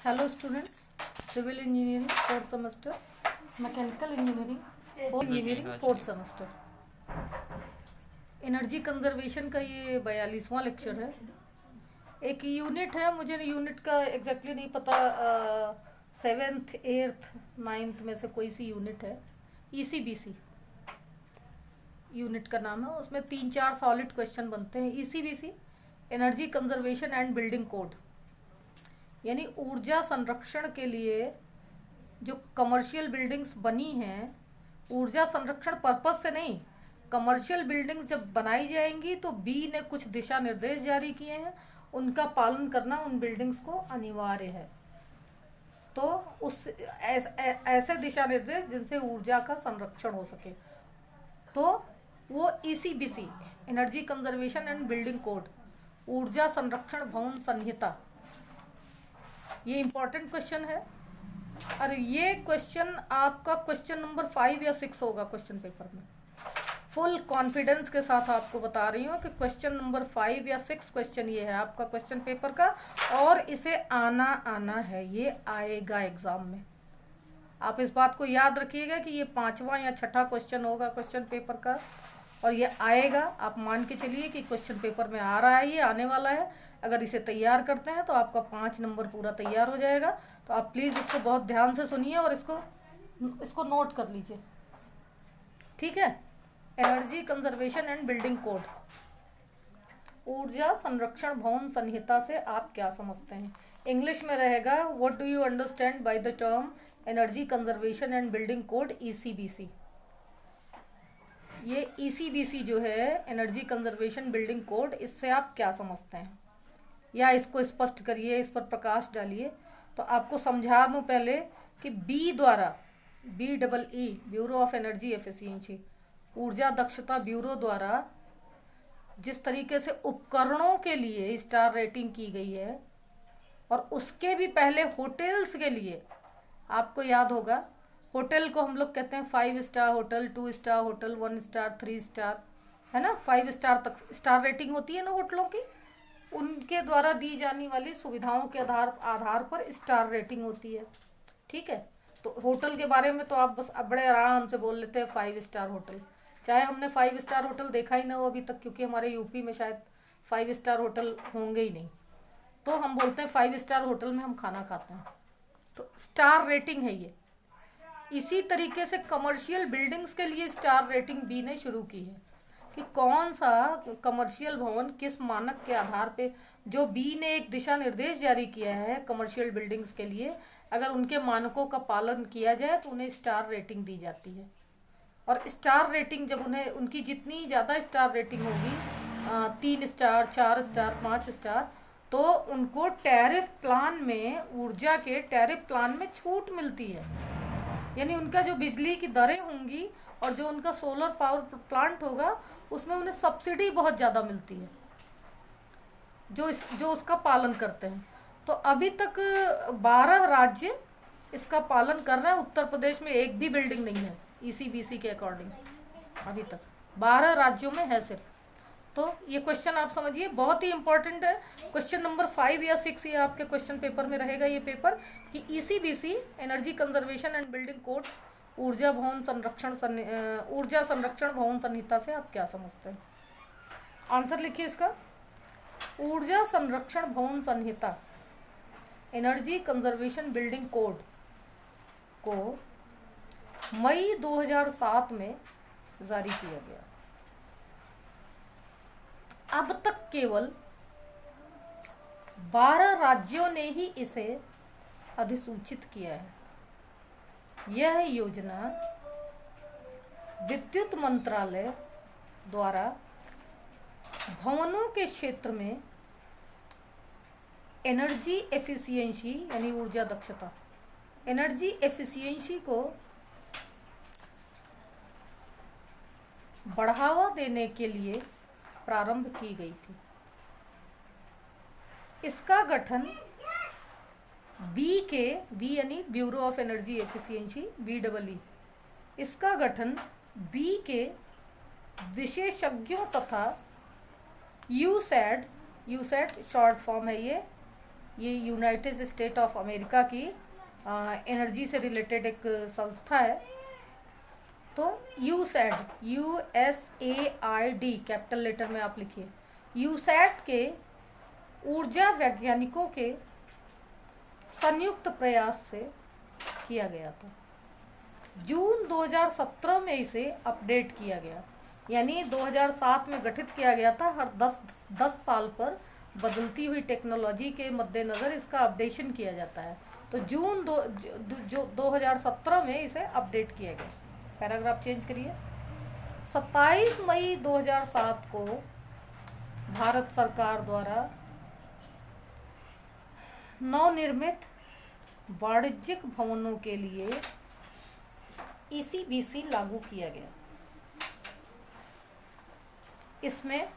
Hello students, civil engineering fourth semester, mechanical engineering fourth semester. Energy conservation का ये 42वां lecture है। एक unit है, मुझे यूनिट का एग्जैक्टली नहीं पता, 7th 8th 9th में से कोई सी यूनिट है। ECBC यूनिट का नाम है। उसमें 3-4 सॉलिड क्वेश्चन बनते हैं। ECBC energy conservation and building code, यानी ऊर्जा संरक्षण के लिए जो कमर्शियल बिल्डिंग्स बनी हैं, ऊर्जा संरक्षण पर्पस से नहीं, कमर्शियल बिल्डिंग्स जब बनाई जाएंगी तो बी ने कुछ दिशा निर्देश जारी किए हैं, उनका पालन करना उन बिल्डिंग्स को अनिवार्य है। तो उस ऐसे दिशा निर्देश जिनसे ऊर्जा का संरक्षण हो सके, तो वो ECBC energy conservation and building code, ऊर्जा संरक्षण भवन संहिता, ये इंपॉर्टेंट क्वेश्चन है। और ये क्वेश्चन आपका क्वेश्चन नंबर 5 या 6 होगा क्वेश्चन पेपर में। फुल कॉन्फिडेंस के साथ आपको बता रही हूँ कि क्वेश्चन नंबर 5 या 6 क्वेश्चन ये है आपका क्वेश्चन पेपर का, और इसे आना है, ये आएगा एग्जाम में। आप इस बात को याद रखिएगा कि ये 5वां या 6ठा क्वेश्चन होगा क्वेश्चन पेपर का, और ये आएगा। आप मान के चलिए कि क्वेश्चन पेपर में आ रहा है, ये आने वाला है। अगर इसे तैयार करते हैं तो आपका 5 नंबर पूरा तैयार हो जाएगा। तो आप प्लीज़ इसको बहुत ध्यान से सुनिए और इसको नोट कर लीजिए, ठीक है। Energy conservation and building code, ऊर्जा संरक्षण भवन संहिता से आप क्या समझते हैं। इंग्लिश में रहेगा, what do you understand by the term energy conservation and building code ECBC। ये ECBC जो है एनर्जी कंजर्वेशन बिल्डिंग कोड, इससे आप क्या समझते हैं, या इसको स्पष्ट करिए, इस पर प्रकाश डालिए। तो आपको समझा दूं पहले कि बी द्वारा, BEE bureau of energy efficiency, ऊर्जा दक्षता ब्यूरो द्वारा जिस तरीके से उपकरणों के लिए स्टार रेटिंग की गई है, और उसके भी पहले होटल्स के लिए, आपको याद होगा होटल को हम लोग कहते हैं 5 star hotel, 2 star hotel, 1 star, 3 star, है ना। 5 स्टार तक स्टार रेटिंग होती है ना होटलों की। उनके द्वारा दी जाने वाली सुविधाओं के आधार पर स्टार रेटिंग होती है, ठीक है। तो होटल के बारे में तो आप बस बड़े आराम से बोल लेते हैं 5 स्टार होटल, चाहे हमने 5 स्टार होटल देखा ही ना हो अभी तक, क्योंकि हमारे यूपी में शायद 5 स्टार होटल होंगे ही नहीं। तो हम बोलते हैं 5 स्टार होटल में हम खाना खाते हैं, तो स्टार रेटिंग है ये। इसी तरीके से कमर्शियल बिल्डिंग्स के लिए स्टार रेटिंग बी ने शुरू की है कि कौन सा कमर्शियल भवन किस मानक के आधार पे, जो बी ने एक दिशा निर्देश जारी किया है कमर्शियल बिल्डिंग्स के लिए, अगर उनके मानकों का पालन किया जाए तो उन्हें स्टार रेटिंग दी जाती है। और स्टार रेटिंग जब उन्हें, उनकी जितनी ज़्यादा स्टार रेटिंग होगी, 3 स्टार, 4 स्टार, 5 स्टार, तो उनको टैरिफ प्लान में, ऊर्जा के टैरिफ प्लान में छूट मिलती है। यानी उनका जो बिजली की दरें होंगी और जो उनका सोलर पावर प्लांट होगा, उसमें उन्हें सब्सिडी बहुत ज़्यादा मिलती है, जो उसका पालन करते हैं। तो अभी तक 12 राज्य इसका पालन कर रहे हैं। उत्तर प्रदेश में एक भी बिल्डिंग नहीं है ECBC के अकॉर्डिंग, अभी तक 12 राज्यों में है सिर्फ। तो ये क्वेश्चन आप समझिए, बहुत ही इंपॉर्टेंट है। क्वेश्चन नंबर 5 या 6 ये आपके क्वेश्चन पेपर में रहेगा ये पेपर, कि ECBC energy conservation and building code, ऊर्जा संरक्षण भवन संहिता से आप क्या समझते हैं। आंसर लिखिए इसका। ऊर्जा संरक्षण भवन संहिता, एनर्जी कंजर्वेशन बिल्डिंग कोड को मई 2007 में जारी किया गया। अब तक केवल 12 राज्यों ने ही इसे अधिसूचित किया है। यह योजना विद्युत मंत्रालय द्वारा भवनों के क्षेत्र में एनर्जी एफिशिएंसी, यानी ऊर्जा दक्षता, एनर्जी एफिशिएंसी को बढ़ावा देने के लिए प्रारंभ की गई थी। इसका गठन बी यानी bureau of energy efficiency, BEE, इसका गठन बी के विशेषज्ञों तथा यूसैड शॉर्ट फॉर्म है ये, ये यूनाइटेड स्टेट ऑफ अमेरिका की एनर्जी से रिलेटेड एक संस्था है। तो यूसैड, USAID कैपिटल लेटर में आप लिखिए। यूसैट के ऊर्जा वैज्ञानिकों के संयुक्त प्रयास से किया गया था। जून 2017 में इसे अपडेट किया गया, यानी 2007 में गठित किया गया था। हर 10 साल पर बदलती हुई टेक्नोलॉजी के मद्देनज़र इसका अपडेशन किया जाता है। तो जून 2017 में इसे अपडेट किया गया। पैराग्राफ चेंज करिए। 27 मई 2007 को भारत सरकार द्वारा नवनिर्मित वाणिज्यिक भवनों के लिए ECBC लागू किया गया। इसमें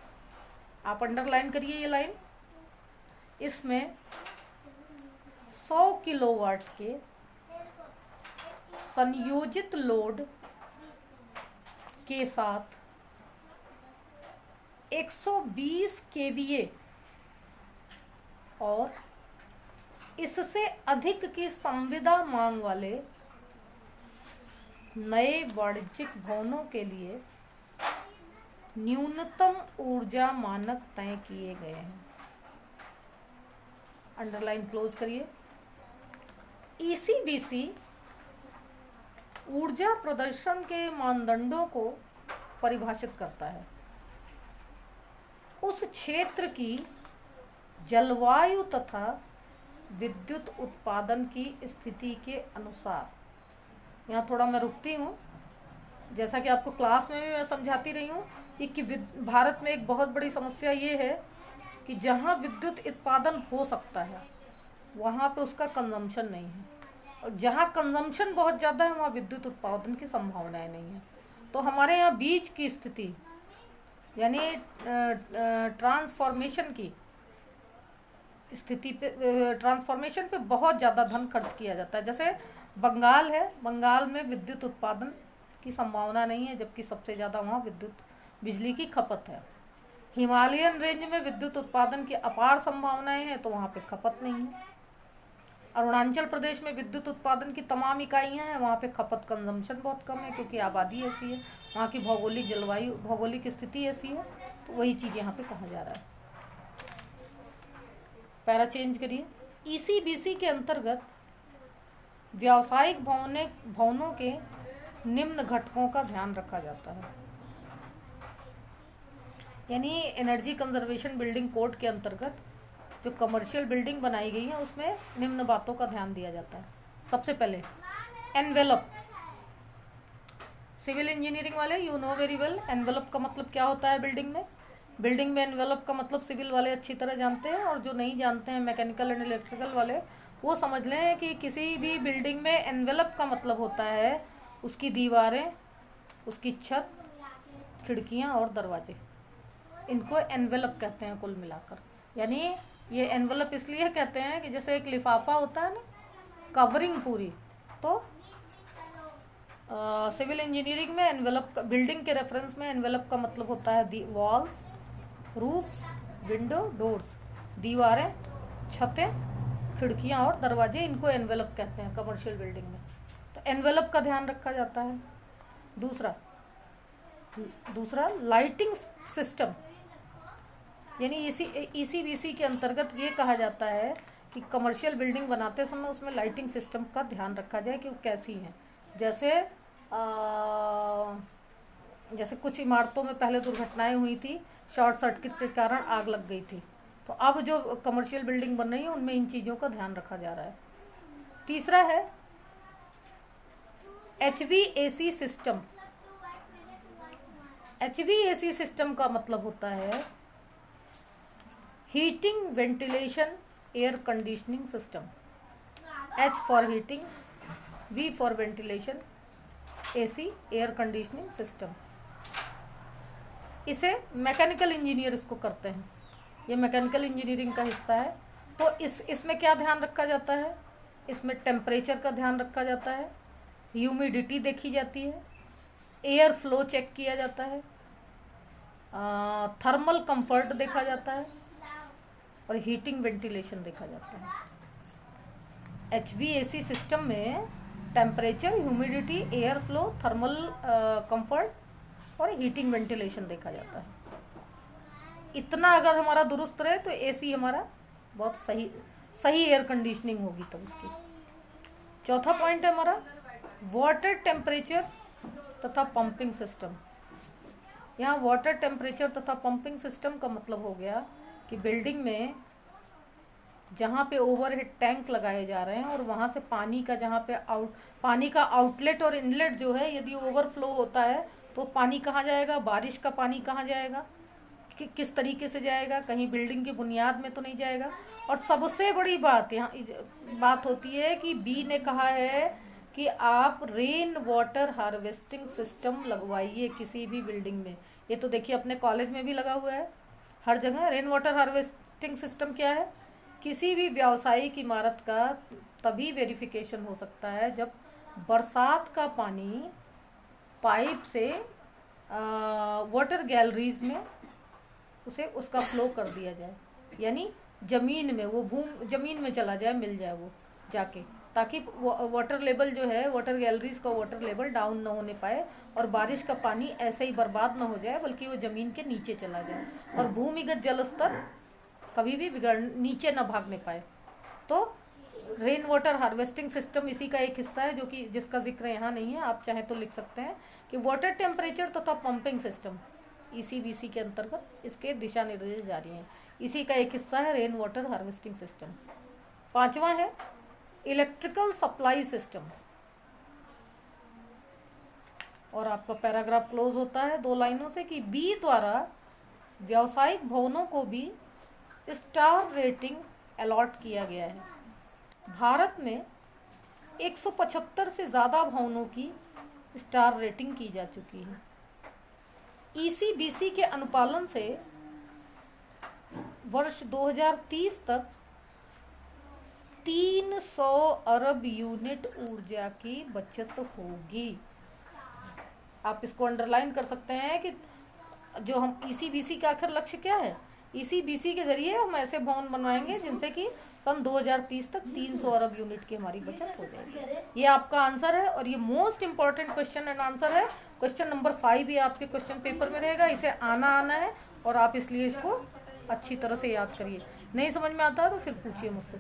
आप अंडरलाइन करिए ये लाइन। इसमें 100 किलोवाट के संयोजित लोड के साथ 120 kVA और इससे अधिक की संविदा मांग वाले नए वाणिज्यिक भवनों के लिए न्यूनतम ऊर्जा मानक तय किए गए हैं। अंडरलाइन क्लोज करिए। ECBC ऊर्जा प्रदर्शन के मानदंडों को परिभाषित करता है। उस क्षेत्र की जलवायु तथा विद्युत उत्पादन की स्थिति के अनुसार। यहाँ थोड़ा मैं रुकती हूँ, जैसा कि आपको क्लास में भी मैं समझाती रही हूँ कि भारत में एक बहुत बड़ी समस्या ये है कि जहाँ विद्युत उत्पादन हो सकता है वहाँ पे उसका कंजम्पशन नहीं है, और जहाँ कंजम्पशन बहुत ज़्यादा है वहाँ विद्युत उत्पादन की संभावनाएं नहीं है। तो हमारे यहाँ बीच की स्थिति, यानी ट्रांसफॉर्मेशन की स्थिति पे, ट्रांसफॉर्मेशन पे बहुत ज़्यादा धन खर्च किया जाता है। जैसे बंगाल है, बंगाल में विद्युत उत्पादन की संभावना नहीं है, जबकि सबसे ज़्यादा वहाँ बिजली की खपत है। हिमालयन रेंज में विद्युत उत्पादन की अपार संभावनाएं हैं, तो वहाँ पे खपत नहीं है। अरुणाचल प्रदेश में विद्युत उत्पादन की तमाम इकाइयाँ हैं, वहाँ पे खपत कंजम्पशन बहुत कम है, क्योंकि आबादी ऐसी है, वहाँ की भौगोलिक जलवायु, भौगोलिक स्थिति ऐसी है। तो वही चीज़ यहाँ पे कहा जा रहा है। पैरा चेंज करिए। ECBC के अंतर्गत व्यावसायिक भवनों के निम्न घटकों का ध्यान रखा जाता है, यानी एनर्जी कंजर्वेशन बिल्डिंग कोड के अंतर्गत जो कमर्शियल बिल्डिंग बनाई गई है उसमें निम्न बातों का ध्यान दिया जाता है। सबसे पहले एनवेलप। सिविल इंजीनियरिंग वाले you know very well envelope का मतलब क्या होता है बिल्डिंग में। बिल्डिंग में एनवेलप का मतलब सिविल वाले अच्छी तरह जानते हैं, और जो नहीं जानते हैं मैकेनिकल एंड इलेक्ट्रिकल वाले वो समझ लें कि किसी भी बिल्डिंग में एनवेलप का मतलब होता है उसकी दीवारें, उसकी छत, खिड़कियां और दरवाजे। इनको एनवेलप कहते हैं कुल मिलाकर। यानी ये एनवेलप इसलिए कहते हैं कि जैसे एक लिफाफा होता है ना, कवरिंग पूरी। तो सिविल इंजीनियरिंग में एनवेलप, बिल्डिंग के रेफरेंस में एनवेलप का मतलब होता है वॉल्स, रूफ्स, विंडो, डोर्स, दीवारें, छतें, खिड़कियां और दरवाजे, इनको एनवेलप कहते हैं कमर्शियल बिल्डिंग में। तो एनवेलप का ध्यान रखा जाता है। दूसरा लाइटिंग सिस्टम, यानी ECBC के अंतर्गत ये कहा जाता है कि कमर्शियल बिल्डिंग बनाते समय उसमें लाइटिंग सिस्टम का ध्यान रखा जाए कि वो कैसी हैं। जैसे कुछ इमारतों में पहले दुर्घटनाएं हुई थी, शॉर्ट सर्किट के कारण आग लग गई थी। तो अब जो कमर्शियल बिल्डिंग बन रही है उनमें इन चीज़ों का ध्यान रखा जा रहा है। तीसरा है HVAC सिस्टम। HVAC सिस्टम का मतलब होता है heating, ventilation, air conditioning system. H for heating, V for ventilation, AC air conditioning system. इसे मैकेनिकल इंजीनियर इसको करते हैं, ये मैकेनिकल इंजीनियरिंग का हिस्सा है। तो इसमें क्या ध्यान रखा जाता है, इसमें टेम्परेचर का ध्यान रखा जाता है, ह्यूमिडिटी देखी जाती है, एयर फ्लो चेक किया जाता है, थर्मल कंफर्ट देखा जाता है, और हीटिंग वेंटिलेशन देखा जाता है। HVAC सिस्टम में temperature, humidity, air flow, thermal comfort और हीटिंग वेंटिलेशन देखा जाता है। इतना अगर हमारा दुरुस्त रहे तो AC हमारा बहुत सही एयर कंडीशनिंग होगी तब उसकी। चौथा पॉइंट है हमारा वाटर टेम्परेचर तथा पंपिंग सिस्टम। यहाँ वाटर टेम्परेचर तथा पंपिंग सिस्टम का मतलब हो गया कि बिल्डिंग में जहाँ पे ओवरहेड टैंक लगाए जा रहे हैं और वहाँ से पानी का आउटलेट और इनलेट जो है, यदि ओवरफ्लो होता है तो पानी कहाँ जाएगा, बारिश का पानी कहाँ जाएगा, किस तरीके से जाएगा, कहीं बिल्डिंग की बुनियाद में तो नहीं जाएगा। और सबसे बड़ी बात यहाँ बात होती है कि बी ने कहा है कि आप रेन वाटर हार्वेस्टिंग सिस्टम लगवाइए किसी भी बिल्डिंग में। ये तो देखिए अपने कॉलेज में भी लगा हुआ है हर जगह। रेन वाटर हार्वेस्टिंग सिस्टम क्या है? किसी भी व्यावसायिक इमारत का तभी वेरिफिकेशन हो सकता है जब बरसात का पानी पाइप से वाटर गैलरीज में उसका फ्लो कर दिया जाए, यानी ज़मीन में ज़मीन में चला जाए, मिल जाए वो जाके, ताकि वाटर लेवल जो है, वाटर गैलरीज का वाटर लेवल डाउन ना होने पाए और बारिश का पानी ऐसे ही बर्बाद ना हो जाए, बल्कि वो ज़मीन के नीचे चला जाए और भूमिगत जल स्तर कभी भी नीचे ना भागने पाए। तो रेन वाटर हार्वेस्टिंग सिस्टम इसी का एक हिस्सा है, जो कि जिसका जिक्र यहाँ नहीं है। आप चाहें तो लिख सकते हैं कि वाटर टेम्परेचर तथा पंपिंग सिस्टम ECBC के अंतर्गत इसके दिशा निर्देश जारी हैं। इसी का एक हिस्सा है रेन वाटर हार्वेस्टिंग सिस्टम। पांचवा है इलेक्ट्रिकल सप्लाई सिस्टम, और आपका पैराग्राफ क्लोज होता है 2 लाइनों से कि बी द्वारा व्यावसायिक भवनों को भी स्टार रेटिंग अलॉट किया गया है। भारत में 175 से ज़्यादा भवनों की स्टार रेटिंग की जा चुकी है। ECBC के अनुपालन से वर्ष 2030 तक 300 अरब यूनिट ऊर्जा की बचत होगी। आप इसको अंडरलाइन कर सकते हैं कि जो हम ECBC का आखिर लक्ष्य क्या है। ECBC के जरिए हम ऐसे भवन बनवाएंगे जिनसे कि सन 2030 तक 300 अरब यूनिट की हमारी बचत हो जाएगी। ये आपका आंसर है और ये most important question and answer है। क्वेश्चन नंबर 5 ये आपके क्वेश्चन पेपर में रहेगा। इसे आना है और आप इसलिए इसको अच्छी तरह से याद करिए। नहीं समझ में आता है तो फिर पूछिए मुझसे।